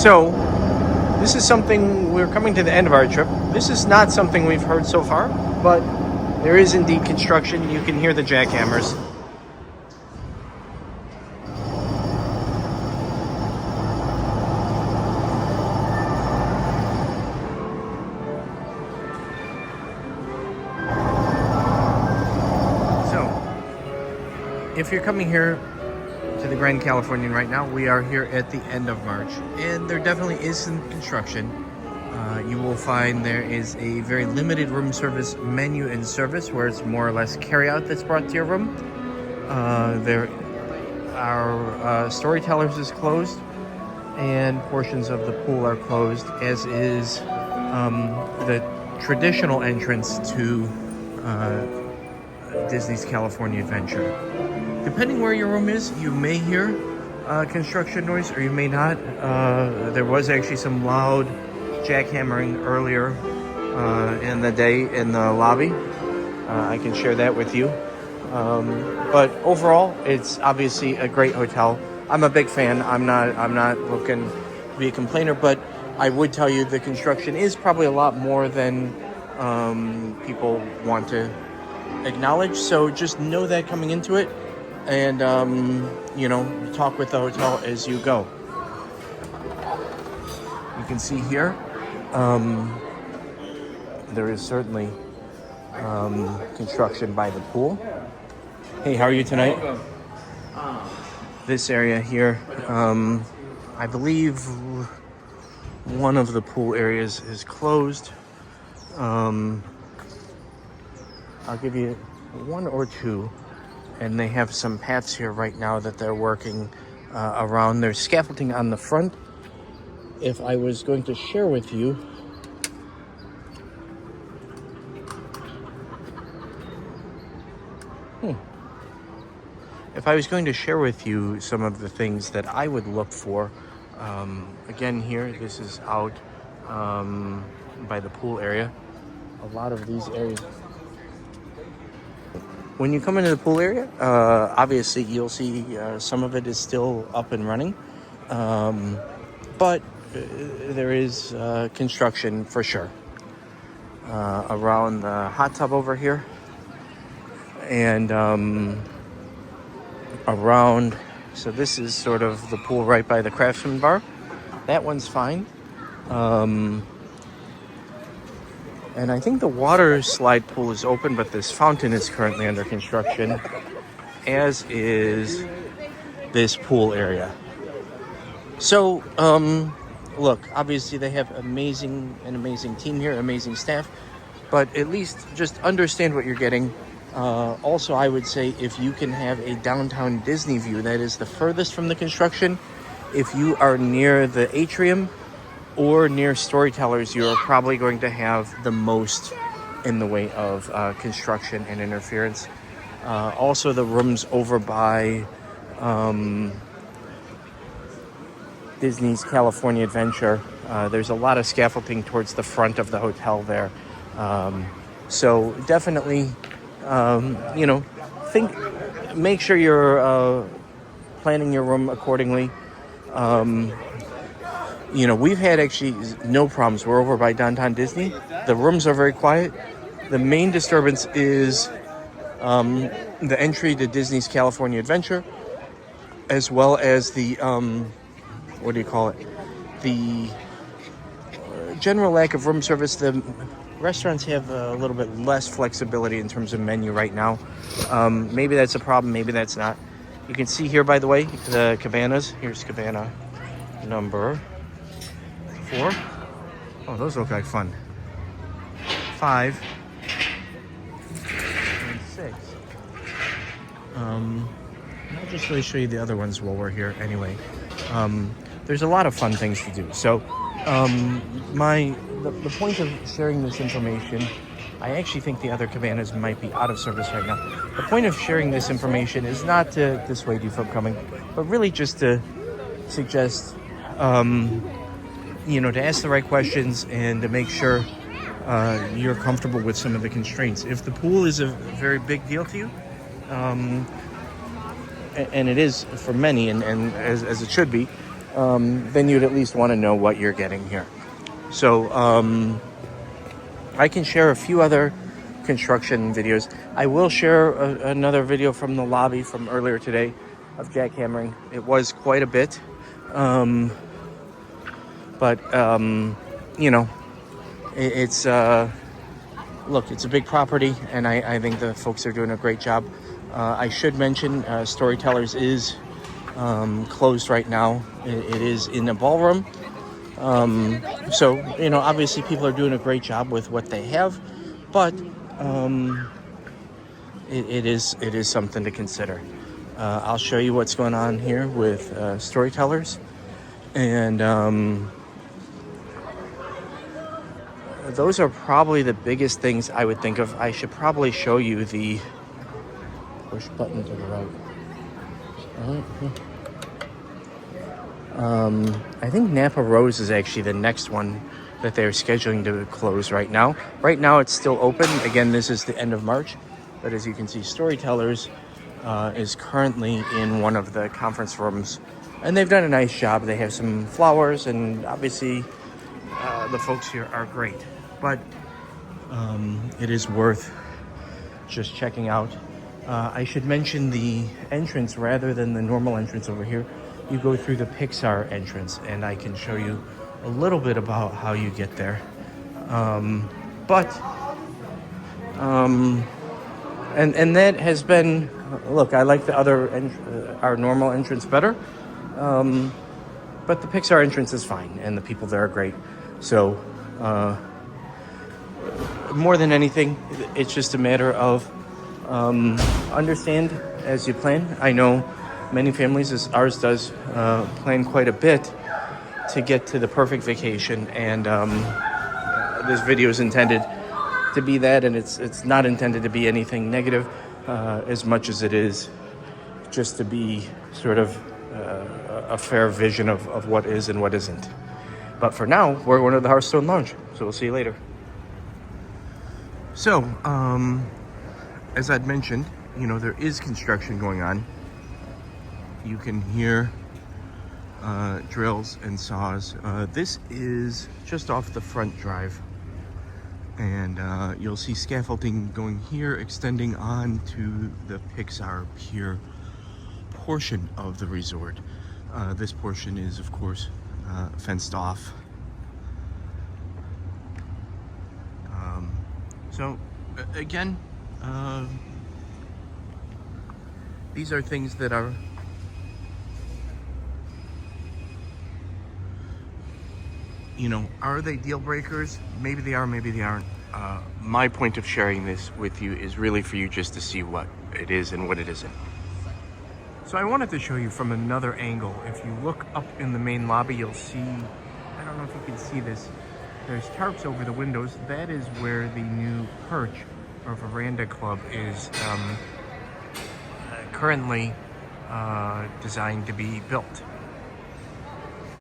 So, this is something, we're coming to the end of our trip. This is not something we've heard so far, but there is indeed construction. You can hear the jackhammers. So, if you're coming here to the Grand Californian right now, we are here at the end of March, and there definitely is some construction. You will find there is a very limited room service menu and service where it's more or less carry-out that's brought to your room. Our Storytellers is closed, and portions of the pool are closed, as is the traditional entrance to Disney's California Adventure. Depending where your room is, you may hear construction noise or you may not. There was actually some loud jackhammering earlier in the day in the lobby. I can share that with you. But overall, it's obviously a great hotel. I'm a big fan. I'm not looking to be a complainer, but I would tell you the construction is probably a lot more than people want to acknowledge. So just know that coming into it, and talk with the hotel as you go. You can see here, there is certainly construction by the pool. Hey, how are you tonight? This area here, I believe one of the pool areas is closed. I'll give you one or two, and they have some paths here right now that they're working around. There's scaffolding on the front. If I was going to share with you, some of the things that I would look for, again here, this is out by the pool area. A lot of these areas, when you come into the pool area, obviously you'll see some of it is still up and running, but there is construction for sure around the hot tub over here, and around, so this is sort of the pool right by the Craftsman bar. That one's fine. And I think the water slide pool is open, but this fountain is currently under construction, as is this pool area. So, look, obviously they have an amazing team here, amazing staff, but at least just understand what you're getting. Also, I would say if you can have a downtown Disney view, that is the furthest from the construction. If you are near the atrium or near Storytellers, you are probably going to have the most in the way of construction and interference. Also, the rooms over by Disney's California Adventure, there's a lot of scaffolding towards the front of the hotel there. So definitely, make sure you're planning your room accordingly. We've had actually no problems. We're over by downtown Disney. The rooms are very quiet. The main disturbance is the entry to Disney's California Adventure, as well as the, the general lack of room service. The restaurants have a little bit less flexibility in terms of menu right now. Maybe that's a problem, maybe that's not. You can see here, by the way, the cabanas. Here's cabana number 4. Oh, those look like fun. 5 and 6. I'll just really show you the other ones while we're here anyway. There's a lot of fun things to do. So the point of sharing this information, I actually think the other cabanas might be out of service right now. The point of sharing this information is not to dissuade you from coming, but really just to suggest, to ask the right questions and to make sure you're comfortable with some of the constraints. If the pool is a very big deal to you, and it is for many, and as it should be, then you'd at least want to know what you're getting here. So I can share a few other construction videos. I will share another video from the lobby from earlier today of jackhammering. It was quite a bit, but you know, it's look, it's a big property, and I think the folks are doing a great job. I should mention Storytellers is closed right now. It is in a ballroom. So, you know, obviously people are doing a great job with what they have, but it is something to consider. I'll show you what's going on here with Storytellers, and those are probably the biggest things I would think of. I should probably show you the push button to the right. I think Napa Rose is actually the next one that they're scheduling to close right now. Right now it's still open. Again, this is the end of March, but as you can see, Storytellers is currently in one of the conference rooms, and they've done a nice job. They have some flowers, and obviously the folks here are great, but it is worth just checking out. I should mention the entrance rather than the normal entrance over here. You go through the Pixar entrance, and I can show you a little bit about how you get there. And that has been, look, I like the other our normal entrance better, but the Pixar entrance is fine, and the people there are great. So more than anything, it's just a matter of understand as you plan. I know many families, as ours does, plan quite a bit to get to the perfect vacation, and this video is intended to be that, and it's not intended to be anything negative as much as it is just to be sort of a fair vision of what is and what isn't. But for now, we're going to the Hearthstone Lounge, so we'll see you later. So, as I'd mentioned, you know, there is construction going on. You can hear drills and saws. This is just off the front drive, and you'll see scaffolding going here, extending on to the Pixar Pier portion of the resort. This portion is, of course, fenced off. So, again, these are things that are are they deal breakers? Maybe they are, maybe they aren't. My point of sharing this with you is really for you just to see what it is and what it isn't. So I wanted to show you from another angle. If you look up in the main lobby, you'll see, I don't know if you can see this, there's tarps over the windows. That is where the new perch or veranda club is currently designed to be built.